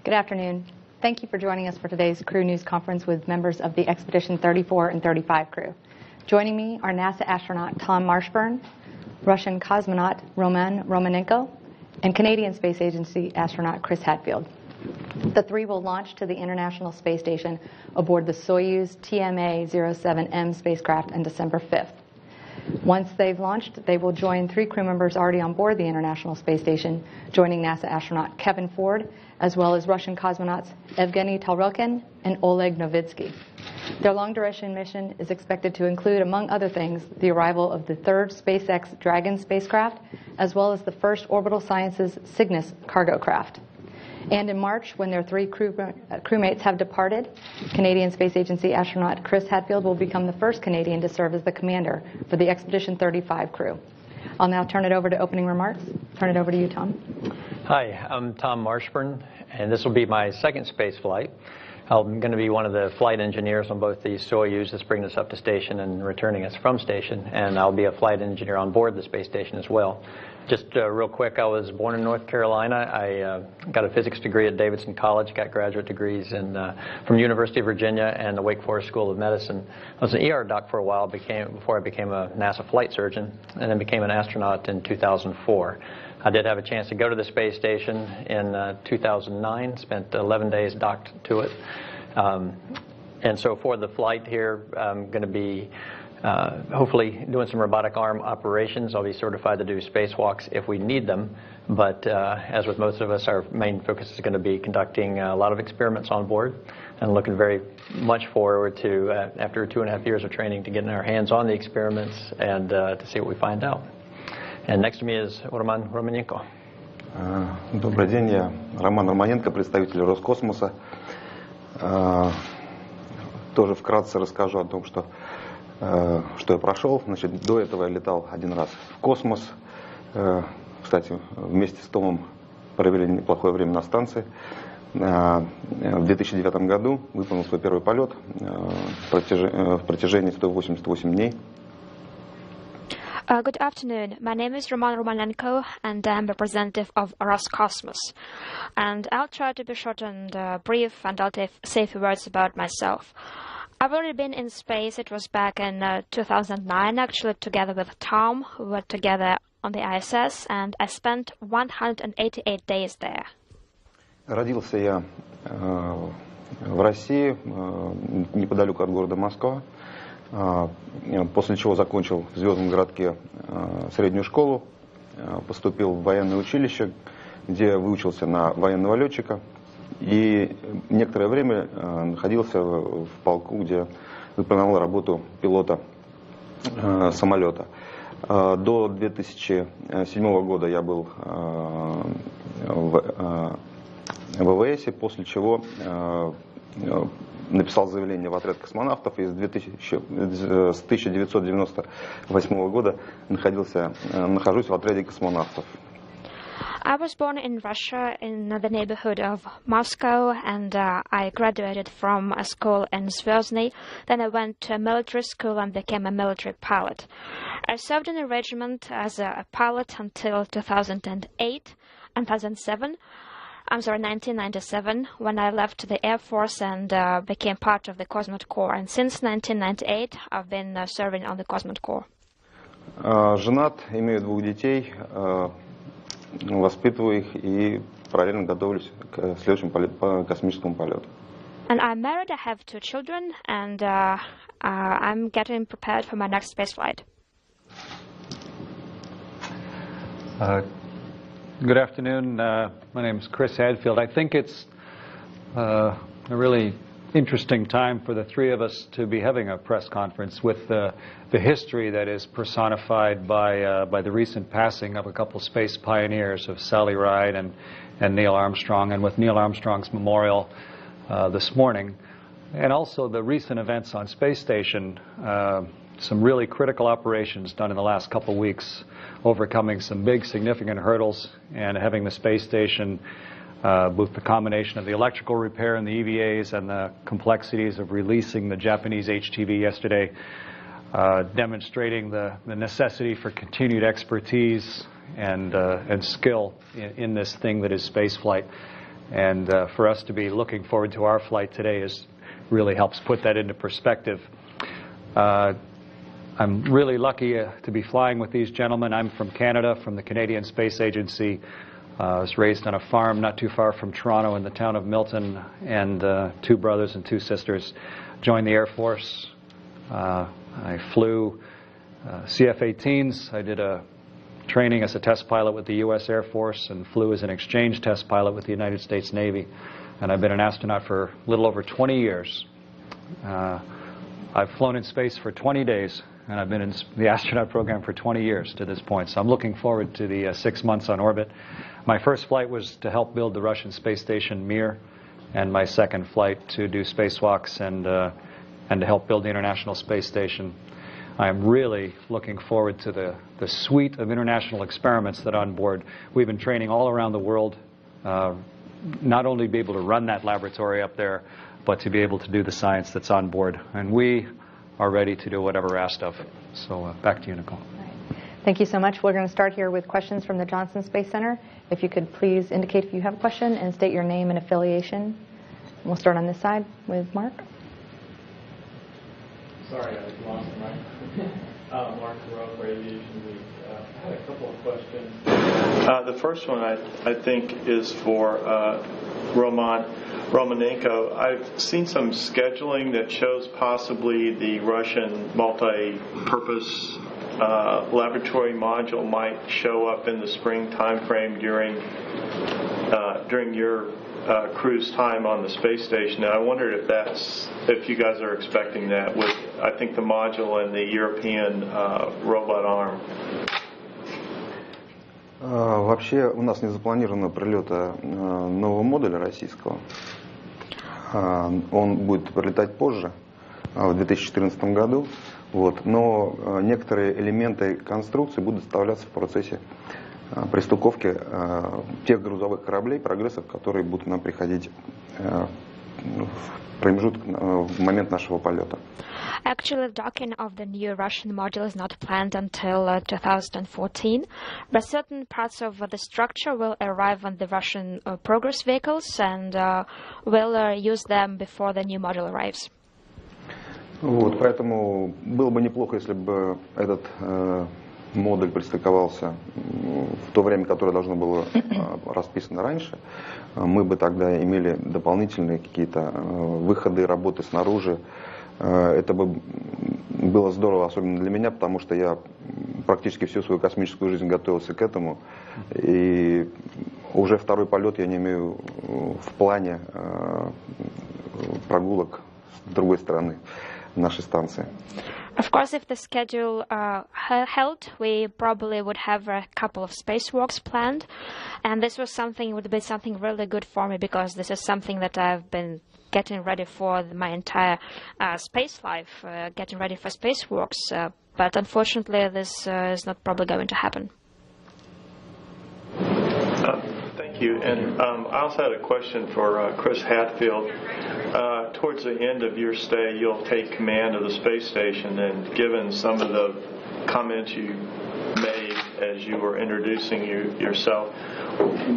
Good afternoon. Thank you for joining us for today's crew news conference with members of the Expedition 34 and 35 crew. Joining me are NASA astronaut Tom Marshburn, Russian cosmonaut Roman Romanenko, and Canadian Space Agency astronaut Chris Hadfield. The three will launch to the International Space Station aboard the Soyuz TMA-07M spacecraft on December 5th. Once they've launched, they will join three crew members already on board the International Space Station, joining NASA astronaut Kevin Ford, as well as Russian cosmonauts Evgeny Talrokin and Oleg Novitsky. Their long-duration mission is expected to include, among other things, the arrival of the third SpaceX Dragon spacecraft, as well as the first Orbital Sciences Cygnus cargo craft. And in March, when their three crewmates have departed, Canadian Space Agency astronaut Chris Hadfield will become the first Canadian to serve as the commander for the Expedition 35 crew. I'll now turn it over to opening remarks. Turn it over to you, Tom. Hi, I'm Tom Marshburn, and this will be my second space flight. I'm going to be one of the flight engineers on both the Soyuz that's bringing us up to station and returning us from station, and I'll be a flight engineer on board the space station as well. Just real quick, I was born in North Carolina. I got a physics degree at Davidson College, got graduate degrees from University of Virginia and the Wake Forest School of Medicine. I was an ER doc for a while before I became a NASA flight surgeon, and then became an astronaut in 2004. I did have a chance to go to the space station in 2009, spent 11 days docked to it. And so for the flight here, I'm going to be hopefully doing some robotic arm operations. I'll be certified to do spacewalks if we need them. But as with most of us, our main focus is going to be conducting a lot of experiments on board, and looking very much forward to, after 2.5 years of training, to getting our hands on the experiments and to see what we find out. And next to me is Roman Romanenko. Добрый день, я Роман Романенко, представитель Роскосмоса. Тоже вкратце расскажу о том, что я прошел. Значит, до этого я летал один раз в космос. Кстати, вместе с Томом провели неплохое время на станции. В 2009 году выполнил свой первый полет в протяжении 188 дней. Good afternoon. My name is Roman Romanenko, and I'm representative of Roscosmos. And I'll try to be short and brief, and I'll say a few words about myself. I've already been in space. It was back in 2009, actually, together with Tom. We were together on the ISS, and I spent 188 days there. Родился я в России, неподалеку от города Москва. После чего закончил в Звездном городке среднюю школу, поступил в военное училище, где выучился на военного летчика, и некоторое время находился в полку, где выполнял работу пилота самолета. До 2007 года я был в ВВС, после чего написал заявление в отряд космонавтов, и с 1998 года нахожусь в отряде космонавтов. I was born in Russia, in the neighborhood of Moscow, and I graduated from a school in Zvyozdny. Then I went to a military school and became a military pilot. I served in a regiment as a pilot until 1997, when I left the Air Force and became part of the Cosmonaut Corps. And since 1998, I've been serving on the Cosmonaut Corps. Женат, имею 2 детей, воспитываю их и параллельно готовлюсь к следующему космическому полету. And I'm married, I have 2 children, and I'm getting prepared for my next space flight. Good afternoon. My name is Chris Hadfield. I think it's a really interesting time for the three of us to be having a press conference with the history that is personified by the recent passing of a couple space pioneers of Sally Ride and Neil Armstrong, and with Neil Armstrong's memorial this morning, and also the recent events on Space Station. Some really critical operations done in the last couple of weeks, overcoming some big significant hurdles, and having the space station, both the combination of the electrical repair and the EVAs and the complexities of releasing the Japanese HTV yesterday, demonstrating the necessity for continued expertise and skill in this thing that is spaceflight. And for us to be looking forward to our flight today really helps put that into perspective. I'm really lucky to be flying with these gentlemen. I'm from Canada, from the Canadian Space Agency. I was raised on a farm not too far from Toronto in the town of Milton, and 2 brothers and 2 sisters. Joined the Air Force. I flew CF-18s. I did a training as a test pilot with the U.S. Air Force and flew as an exchange test pilot with the United States Navy. And I've been an astronaut for a little over 20 years. I've flown in space for 20 days, and I've been in the astronaut program for 20 years to this point. So I'm looking forward to the 6 months on orbit. My first flight was to help build the Russian space station Mir, and my second flight to do spacewalks and to help build the International Space Station. I'm really looking forward to the suite of international experiments that are on board. We've been training all around the world, not only to be able to run that laboratory up there, but to be able to do the science that's on board. And we are ready to do whatever we're asked of. So back to you, Nicole. Thank you so much. We're going to start here with questions from the Johnson Space Center. If you could please indicate if you have a question and state your name and affiliation. We'll start on this side with Mark. Sorry, I was lost in my Mark Thoreau for Aviation Week. I had a couple of questions. The first one I think is for Roman Romanenko. I've seen some scheduling that shows possibly the Russian multi-purpose laboratory module might show up in the spring timeframe during your crew's time on the space station. And I wondered if you guys are expecting that with, I think, the module and the European robot arm. Вообще у нас не запланировано прилета нового модуля российского. Он будет прилетать позже, в 2014 году. Вот. Но некоторые элементы конструкции будут доставляться в процессе пристыковки тех грузовых кораблей, прогрессов, которые будут нам приходить в промежуток, в момент нашего полета. Actually, the docking of the new Russian module is not planned until 2014, but certain parts of the structure will arrive on the Russian Progress vehicles, and we'll use them before the new module arrives. Вот, поэтому было бы неплохо, если бы этот модуль пристыковался в то время, которое должно было расписано раньше. Мы бы тогда имели дополнительные какие-то выходы, работы снаружи. Это бы было здорово, особенно для меня, потому что я практически всю свою космическую жизнь готовился к этому. И уже второй полет я не имею в плане прогулок с другой стороны нашей станции. Of course, if the schedule held, we probably would have a couple of spacewalks planned, and this would be something really good for me, because this is something that I've been getting ready for my entire space life, getting ready for spacewalks, but unfortunately this is not probably going to happen. Thank you. And I also had a question for Chris Hadfield. Towards the end of your stay, you'll take command of the space station, and given some of the comments you made as you were introducing yourself,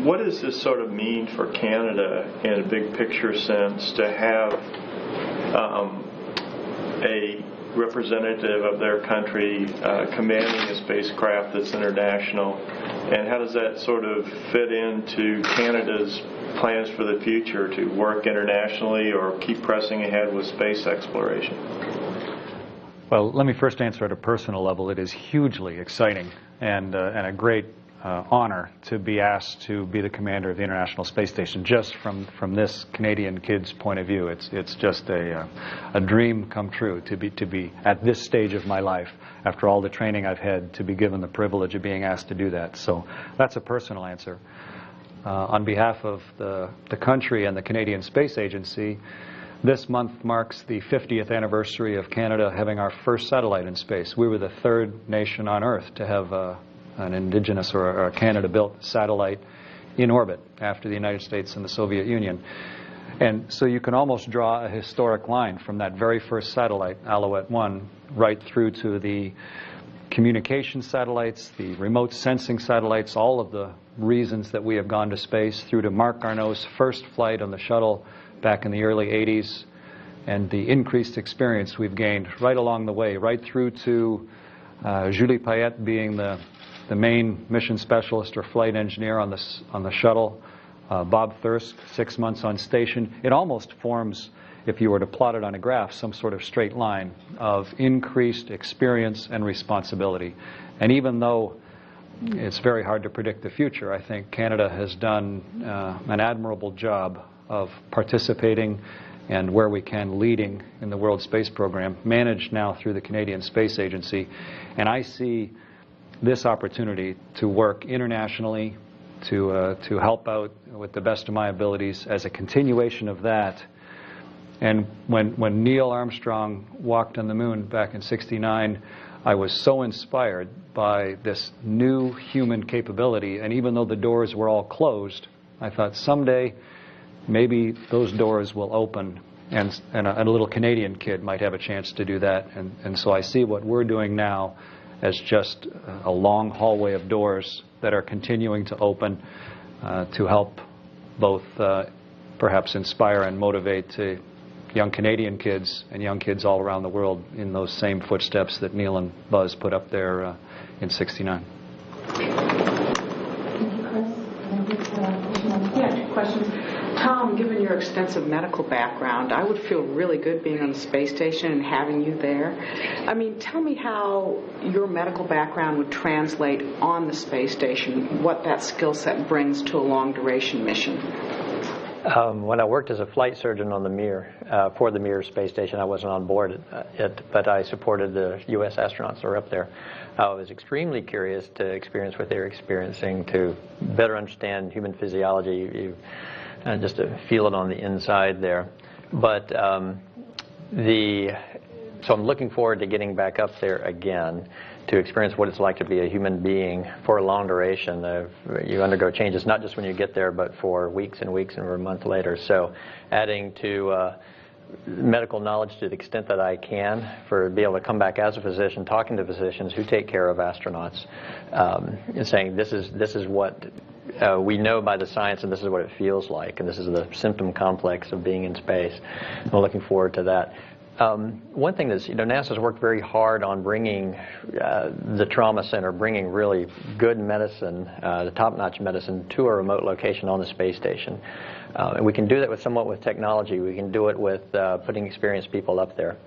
what does this sort of mean for Canada in a big picture sense to have a representative of their country commanding a spacecraft that's international, and how does that sort of fit into Canada's plans for the future to work internationally or keep pressing ahead with space exploration? Well, let me first answer at a personal level. It is hugely exciting and a great honor to be asked to be the commander of the International Space Station. Just from this Canadian kid's point of view, it's just a dream come true to be at this stage of my life, after all the training I've had, to be given the privilege of being asked to do that. So that's a personal answer. On behalf of the country and the Canadian Space Agency, this month marks the 50th anniversary of Canada having our first satellite in space. We were the third nation on Earth to have an indigenous or a Canada-built satellite in orbit after the United States and the Soviet Union. And so you can almost draw a historic line from that very first satellite, Alouette 1, right through to the communication satellites, the remote sensing satellites, all of the reasons that we have gone to space, through to Marc Garneau's first flight on the shuttle back in the early 80s, and the increased experience we've gained right along the way, right through to Julie Payette being the main mission specialist or flight engineer on the shuttle, Bob Thirsk, 6 months on station. It almost forms, if you were to plot it on a graph, some sort of straight line of increased experience and responsibility. And even though it's very hard to predict the future, I think Canada has done an admirable job of participating and, where we can, leading in the World Space Program, managed now through the Canadian Space Agency. And I see this opportunity to work internationally, to help out with the best of my abilities as a continuation of that. And when Neil Armstrong walked on the moon back in '69, I was so inspired by this new human capability. And even though the doors were all closed, I thought someday maybe those doors will open, and a little Canadian kid might have a chance to do that. And so I see what we're doing now as just a long hallway of doors that are continuing to open to help both perhaps inspire and motivate young Canadian kids and young kids all around the world in those same footsteps that Neil and Buzz put up there in '69. Yeah, 2 questions. Tom, given your extensive medical background, I would feel really good being on the space station and having you there. I mean, tell me how your medical background would translate on the space station, what that skill set brings to a long-duration mission. When I worked as a flight surgeon on the Mir, for the Mir space station, I wasn't on board it, but I supported the U.S. astronauts that were up there. I was extremely curious to experience what they were experiencing, to better understand human physiology, just to feel it on the inside there. But so I'm looking forward to getting back up there again to experience what it's like to be a human being for a long duration. You undergo changes not just when you get there, but for weeks and weeks and for a month later. So adding to medical knowledge to the extent that I can, for be able to come back as a physician, talking to physicians who take care of astronauts, and saying this is what we know by the science, and this is what it feels like, and this is the symptom complex of being in space. I'm looking forward to that. One thing that's, NASA's worked very hard on bringing the trauma center, bringing really good medicine, the top-notch medicine, to a remote location on the space station. And we can do that somewhat with technology. We can do it with putting experienced people up there.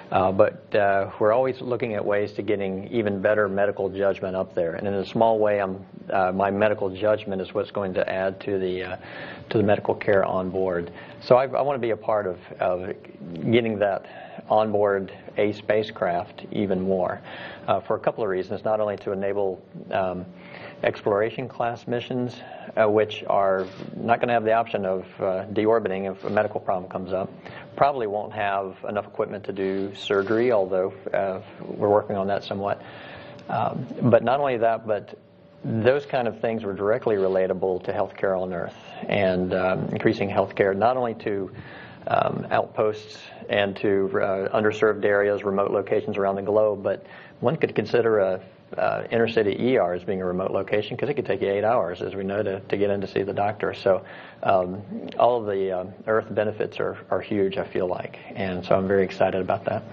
But we're always looking at ways to getting even better medical judgment up there. And in a small way, my medical judgment is what's going to add to the medical care on board. So I want to be a part of getting that on board a spacecraft even more, for a couple of reasons. Not only to enable exploration class missions, which are not going to have the option of deorbiting if a medical problem comes up. Probably won't have enough equipment to do surgery, although we're working on that somewhat. But not only that, but those kind of things were directly relatable to healthcare on Earth, and increasing healthcare not only to outposts and to underserved areas, remote locations around the globe, but one could consider inner city ER as being a remote location, because it could take you 8 hours, as we know, to get in to see the doctor. So all of the Earth benefits are huge, I feel like, and so I'm very excited about that.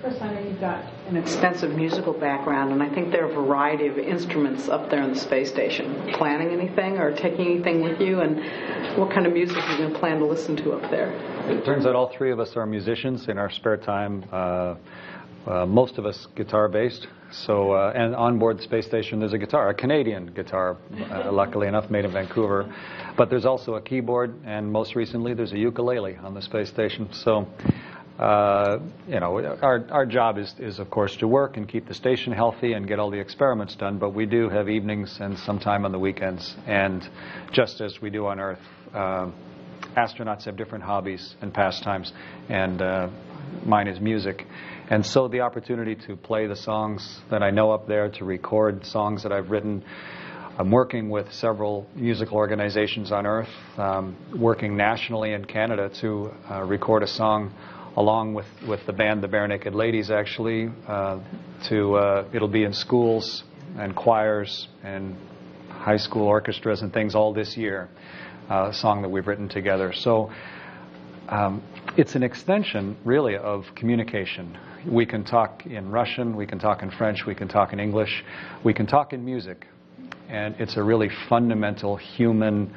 Chris, I know you've got an extensive musical background, and I think there are a variety of instruments up there on the space station. Planning anything or taking anything with you, and what kind of music are you going to plan to listen to up there? It turns out all 3 of us are musicians in our spare time. Most of us guitar-based. So, and on board the space station, there's a guitar, a Canadian guitar, luckily enough, made in Vancouver. But there's also a keyboard, and most recently, there's a ukulele on the space station. So, our job is of course to work and keep the station healthy and get all the experiments done. But we do have evenings and some time on the weekends, and just as we do on Earth, astronauts have different hobbies and pastimes, and mine is music. And so the opportunity to play the songs that I know up there, to record songs that I've written. I'm working with several musical organizations on Earth, working nationally in Canada to record a song along with the band, the Bare Naked Ladies, actually. It'll be in schools and choirs and high school orchestras and things all this year, a song that we've written together. So it's an extension, really, of communication. We can talk in Russian, we can talk in French, we can talk in English, we can talk in music. And it's a really fundamental human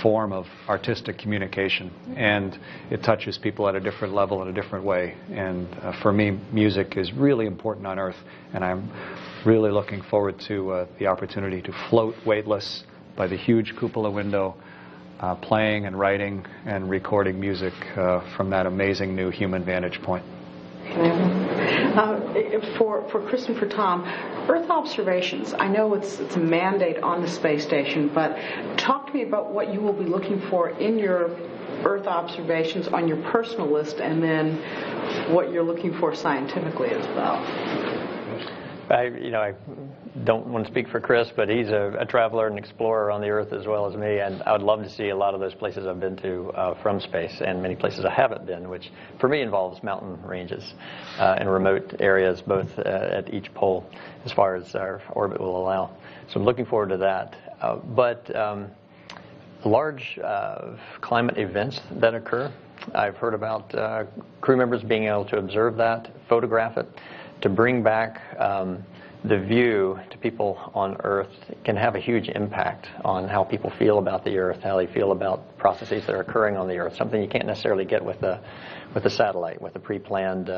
form of artistic communication. And it touches people at a different level, in a different way. And for me, music is really important on Earth. And I'm really looking forward to the opportunity to float weightless by the huge cupola window, playing and writing and recording music from that amazing new human vantage point. For Chris and for Tom, Earth observations, I know it's a mandate on the space station, but talk to me about what you will be looking for in your Earth observations on your personal list, and then what you're looking for scientifically as well. I don't want to speak for Chris, but he's a traveler and explorer on the Earth as well as me, and I would love to see a lot of those places I've been to from space, and many places I haven't been, which for me involves mountain ranges and remote areas, both at each pole, as far as our orbit will allow. So I'm looking forward to that. But large climate events that occur, I've heard about crew members being able to observe that, photograph it, to bring back the view to people on Earth can have a huge impact on how people feel about the Earth, how they feel about processes that are occurring on the Earth, something you can't necessarily get with a satellite, with a pre-planned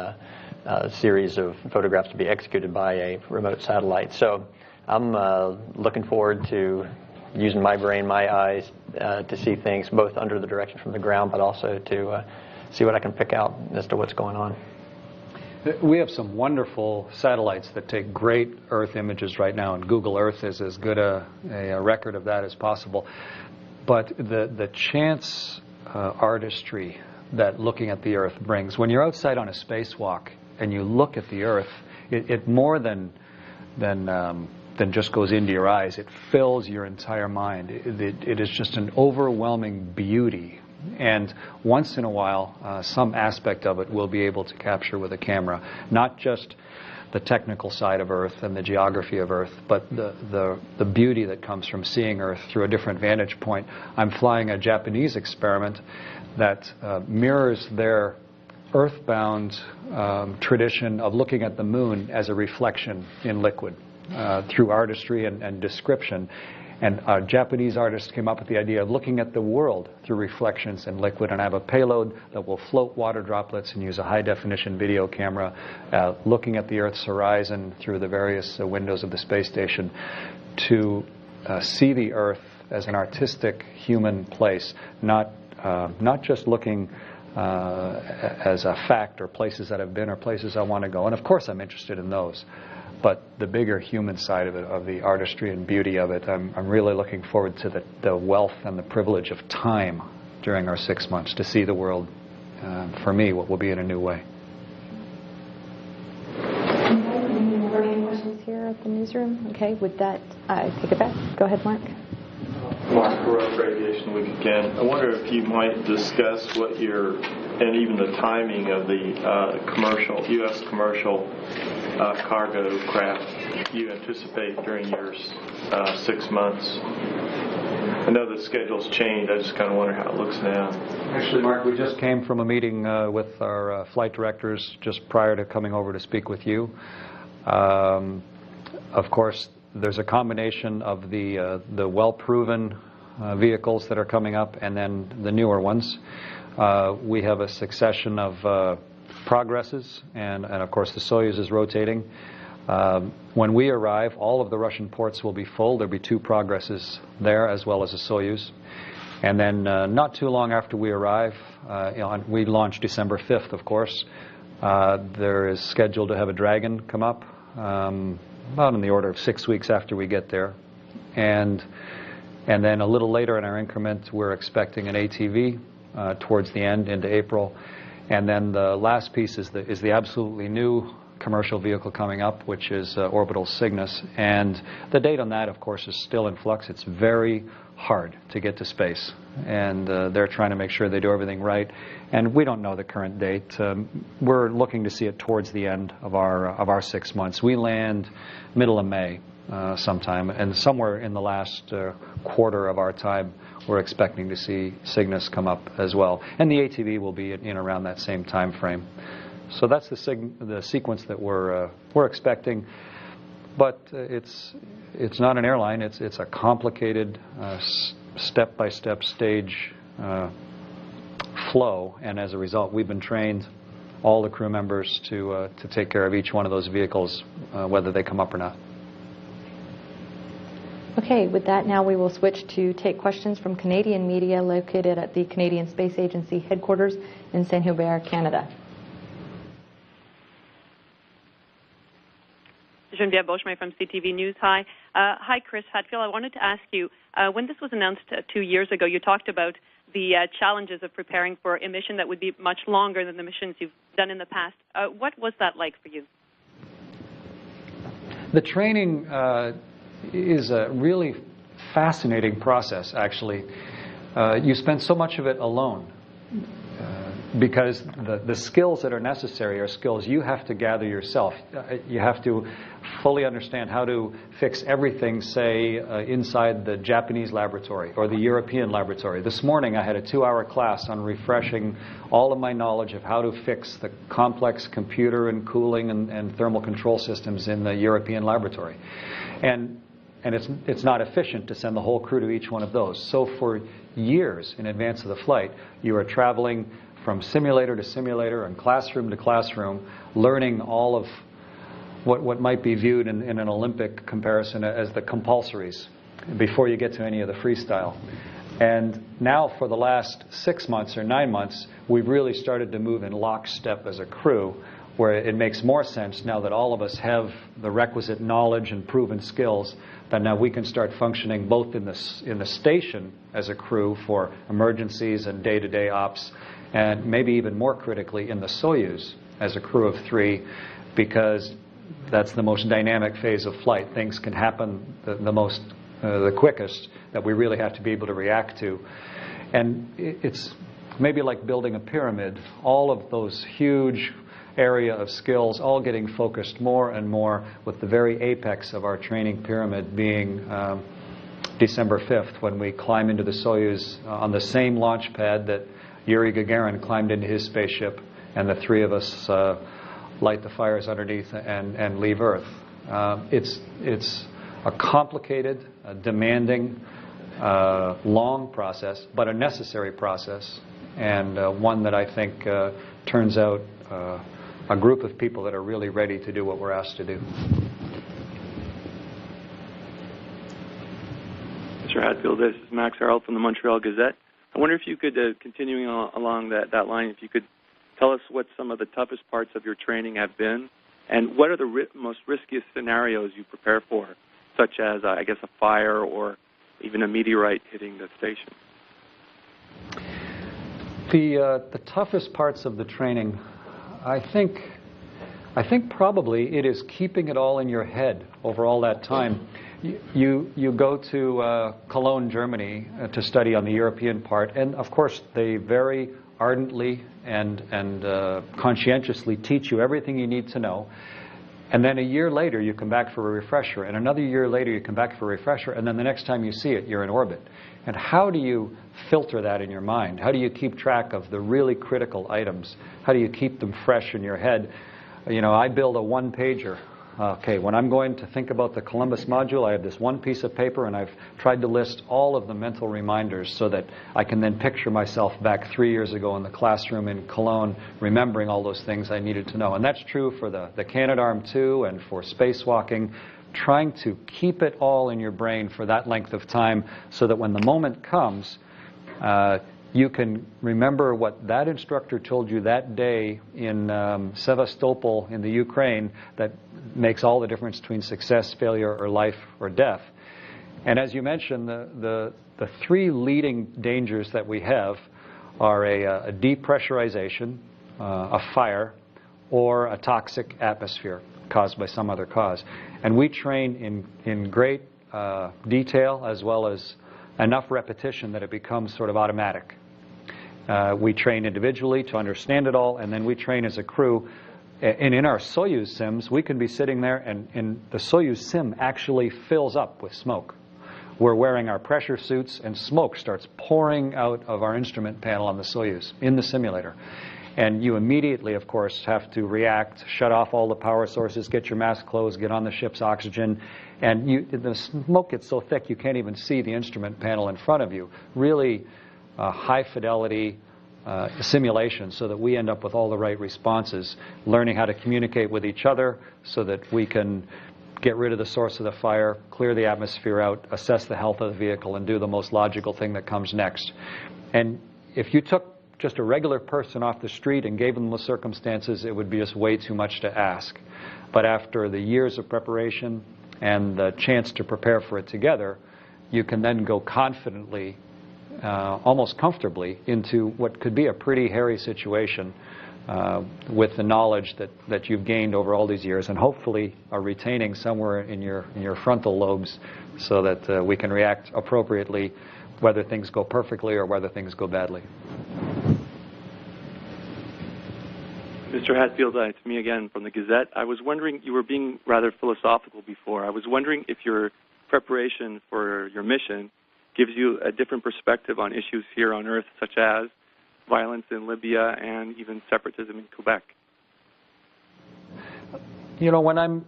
series of photographs to be executed by a remote satellite. So I'm looking forward to using my brain, my eyes, to see things both under the direction from the ground, but also to see what I can pick out as to what's going on. We have some wonderful satellites that take great Earth images right now, and Google Earth is as good a record of that as possible. But the chance artistry that looking at the Earth brings, when you're outside on a spacewalk and you look at the Earth, it more than just goes into your eyes. It fills your entire mind. It is just an overwhelming beauty. And once in a while, some aspect of it we'll be able to capture with a camera. Not just the technical side of Earth and the geography of Earth, but the beauty that comes from seeing Earth through a different vantage point. I'm flying a Japanese experiment that mirrors their earthbound tradition of looking at the moon as a reflection in liquid through artistry and description. And a Japanese artist came up with the idea of looking at the world through reflections in liquid, and I have a payload that will float water droplets and use a high-definition video camera looking at the Earth's horizon through the various windows of the space station to see the Earth as an artistic human place, not just looking as a fact or places that I've been or places I want to go. And of course I'm interested in those. But the bigger human side of it, of the artistry and beauty of it, I'm really looking forward to the wealth and the privilege of time during our 6 months to see the world, for me, what will be in a new way. Any questions here at the newsroom? Okay, with that, I take it back. Go ahead, Mark. Mark Carruth, Radiation Week again. I wonder if you might discuss what and even the timing of the commercial, U.S. commercial cargo craft you anticipate during your 6 months. I know the schedule's changed. I just kind of wonder how it looks now. Actually, Mark, we just came from a meeting with our flight directors just prior to coming over to speak with you. Of course, there's a combination of the well-proven vehicles that are coming up and then the newer ones. We have a succession of progresses, and of course the Soyuz is rotating. When we arrive, all of the Russian ports will be full. There'll be 2 progresses there as well as a Soyuz. And then not too long after we arrive, we launch December 5th, of course. There is scheduled to have a Dragon come up about in the order of 6 weeks after we get there. And then a little later in our increment, we're expecting an ATV towards the end into April. And then the last piece is the absolutely new commercial vehicle coming up, which is Orbital Cygnus. And the date on that, of course, is still in flux. It's very hard to get to space, and they're trying to make sure they do everything right. And we don't know the current date. We're looking to see it towards the end of our 6 months. We land middle of May sometime, and somewhere in the last quarter of our time, we're expecting to see Cygnus come up as well. And the ATV will be in around that same time frame. So that's the sequence that we're expecting. But it's not an airline. It's a complicated, step-by-step stage flow, and as a result, we've been trained, all the crew members, to take care of each one of those vehicles, whether they come up or not. Okay, with that, now we will switch to take questions from Canadian media located at the Canadian Space Agency headquarters in Saint-Hubert, Canada. Geneviève Beauchemin from CTV News. Hi. Hi, Chris Hadfield. I wanted to ask you, when this was announced 2 years ago, you talked about the challenges of preparing for a mission that would be much longer than the missions you've done in the past. What was that like for you? The training is a really fascinating process, actually. You spend so much of it alone. Because the skills that are necessary are skills you have to gather yourself. You have to fully understand how to fix everything, say, inside the Japanese laboratory or the European laboratory. This morning I had a 2-hour class on refreshing all of my knowledge of how to fix the complex computer and cooling and thermal control systems in the European laboratory. And it's not efficient to send the whole crew to each one of those. So for years in advance of the flight, you are traveling from simulator to simulator and classroom to classroom, learning all of what might be viewed in an Olympic comparison as the compulsories before you get to any of the freestyle. And now for the last 6 months or 9 months, we've really started to move in lockstep as a crew, where it makes more sense now that all of us have the requisite knowledge and proven skills, that now we can start functioning both in the station as a crew for emergencies and day-to-day ops, and maybe even more critically in the Soyuz as a crew of 3, because that's the most dynamic phase of flight. Things can happen the quickest, that we really have to be able to react to. And it's maybe like building a pyramid. All of those huge area of skills all getting focused more and more, with the very apex of our training pyramid being December 5th, when we climb into the Soyuz on the same launch pad that Yuri Gagarin climbed into his spaceship, and the 3 of us light the fires underneath and leave Earth. It's a complicated, demanding, long process, but a necessary process, and one that I think turns out a group of people that are really ready to do what we're asked to do. Mr. Hadfield, this is Max Harrell from the Montreal Gazette. I wonder if you could, continuing along that line, if you could tell us what some of the toughest parts of your training have been, and what are the most riskiest scenarios you prepare for, such as, I guess, a fire or even a meteorite hitting the station. The toughest parts of the training, I think probably it is keeping it all in your head over all that time. You go to Cologne, Germany, to study on the European part, and of course they very ardently and conscientiously teach you everything you need to know. And then a year later you come back for a refresher, and another year later you come back for a refresher, and then the next time you see it, you're in orbit. And how do you filter that in your mind? How do you keep track of the really critical items? How do you keep them fresh in your head? You know, I build a one-pager. Okay, when I'm going to think about the Columbus module, I have this one piece of paper, and I've tried to list all of the mental reminders so that I can then picture myself back 3 years ago in the classroom in Cologne, remembering all those things I needed to know. And that's true for the Canadarm2 and for spacewalking, trying to keep it all in your brain for that length of time so that when the moment comes, you can remember what that instructor told you that day in Sevastopol in the Ukraine that makes all the difference between success, failure, or life or death. And as you mentioned, the 3 leading dangers that we have are a depressurization, a fire, or a toxic atmosphere caused by some other cause. And we train in great detail as well as enough repetition that it becomes sort of automatic. We train individually to understand it all, and then we train as a crew. And in our Soyuz sims, we can be sitting there, and the Soyuz sim actually fills up with smoke. We're wearing our pressure suits, and smoke starts pouring out of our instrument panel on the Soyuz in the simulator. And you immediately, of course, have to react, shut off all the power sources, get your mask closed, get on the ship's oxygen. And the smoke gets so thick you can't even see the instrument panel in front of you. Really high-fidelity simulation so that we end up with all the right responses, learning how to communicate with each other so that we can get rid of the source of the fire, clear the atmosphere out, assess the health of the vehicle, and do the most logical thing that comes next. And if you took just a regular person off the street and gave them the circumstances, it would be just way too much to ask. But after the years of preparation and the chance to prepare for it together, you can then go confidently, almost comfortably, into what could be a pretty hairy situation with the knowledge that you've gained over all these years, and hopefully are retaining somewhere in your frontal lobes so that we can react appropriately whether things go perfectly or whether things go badly. Mr. Hatfield, it's me again from the Gazette. I was wondering, you were being rather philosophical before. I was wondering if your preparation for your mission gives you a different perspective on issues here on Earth, such as violence in Libya and even separatism in Quebec. You know, when I'm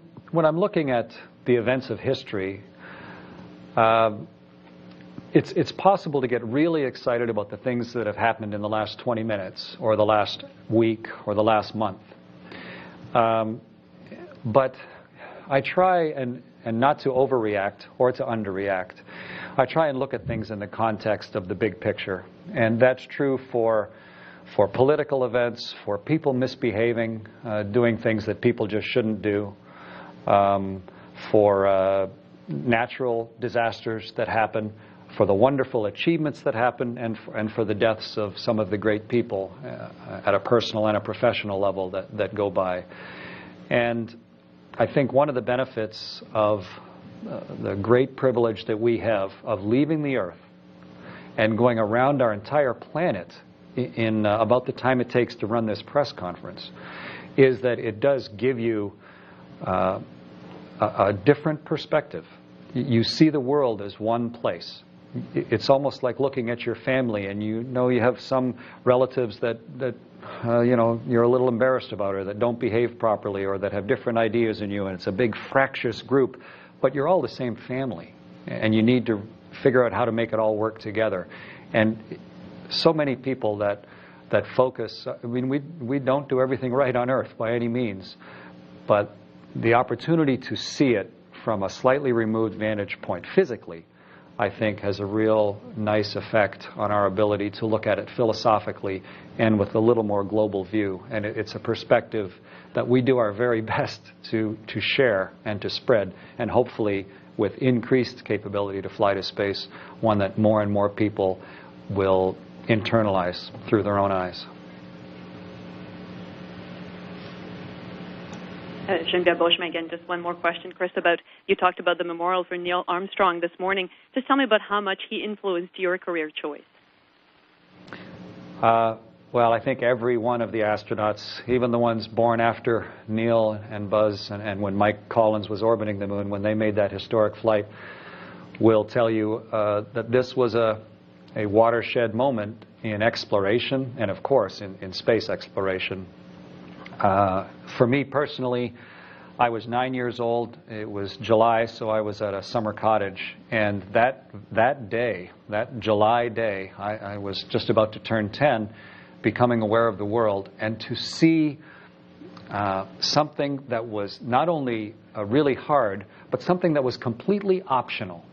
looking at the events of history, it's possible to get really excited about the things that have happened in the last 20 minutes or the last week or the last month. But I try and not to overreact or to underreact. I try and look at things in the context of the big picture. And that's true for political events, for people misbehaving, doing things that people just shouldn't do, for natural disasters that happen, for the wonderful achievements that happen, and for the deaths of some of the great people at a personal and a professional level that go by. And I think one of the benefits of the great privilege that we have of leaving the Earth and going around our entire planet in about the time it takes to run this press conference is that it does give you a different perspective. You see the world as one place. It's almost like looking at your family, and you know you have some relatives that you know you're a little embarrassed about, or that don't behave properly, or that have different ideas than you, and it's a big fractious group, but you're all the same family, and you need to figure out how to make it all work together. And so many people that focus, I mean, we don't do everything right on Earth by any means, but the opportunity to see it from a slightly removed vantage point physically, I think, has a real nice effect on our ability to look at it philosophically and with a little more global view. And it's a perspective that we do our very best to share and to spread, and hopefully with increased capability to fly to space, one that more and more people will internalize through their own eyes. Genevieve Beauchemin again, just one more question, Chris, you talked about the memorial for Neil Armstrong this morning. Just tell me about how much he influenced your career choice. Well, I think every one of the astronauts, even the ones born after Neil and Buzz and when Mike Collins was orbiting the moon, when they made that historic flight, will tell you that this was a watershed moment in exploration and, of course, in space exploration. For me personally, I was 9 years old. It was July, so I was at a summer cottage. And that day, that July day, I was just about to turn 10, becoming aware of the world. And to see something that was not only really hard, but something that was completely optional.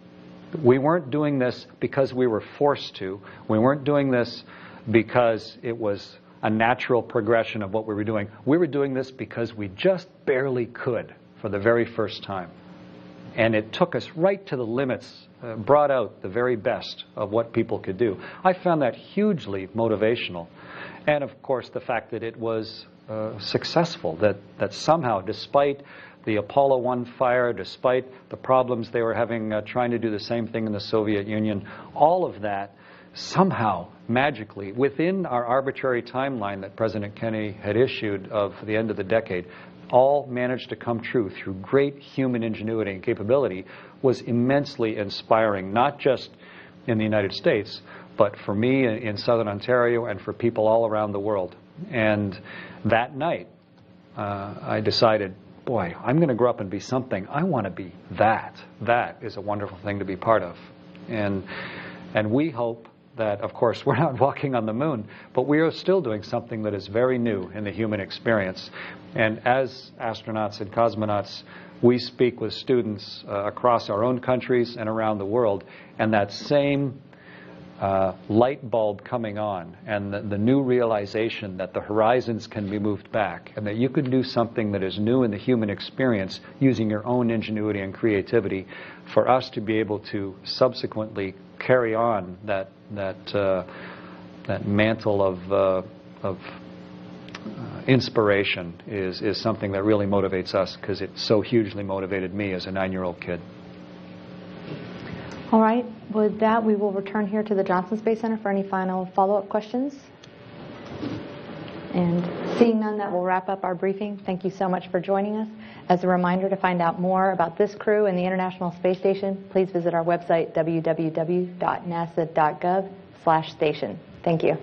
We weren't doing this because we were forced to. We weren't doing this because it was a natural progression of what we were doing. We were doing this because we just barely could for the very first time. And it took us right to the limits, brought out the very best of what people could do. I found that hugely motivational. And of course, the fact that it was successful, that somehow, despite the Apollo 1 fire, despite the problems they were having trying to do the same thing in the Soviet Union, all of that somehow, magically, within our arbitrary timeline that President Kennedy had issued of the end of the decade, all managed to come true through great human ingenuity and capability, was immensely inspiring, not just in the United States, but for me in Southern Ontario and for people all around the world. And that night, I decided, boy, I'm going to grow up and be something. I want to be that. That is a wonderful thing to be part of. And we hope that, of course, we're not walking on the moon, but we are still doing something that is very new in the human experience. And as astronauts and cosmonauts, we speak with students across our own countries and around the world, and that same light bulb coming on, and the new realization that the horizons can be moved back, and that you can do something that is new in the human experience using your own ingenuity and creativity, for us to be able to subsequently carry on that mantle of inspiration is something that really motivates us, because it so hugely motivated me as a 9-year-old kid. All right. With that, we will return here to the Johnson Space Center for any final follow-up questions. And seeing none, that will wrap up our briefing. Thank you so much for joining us. As a reminder, to find out more about this crew and the International Space Station, please visit our website, www.nasa.gov/station. Thank you.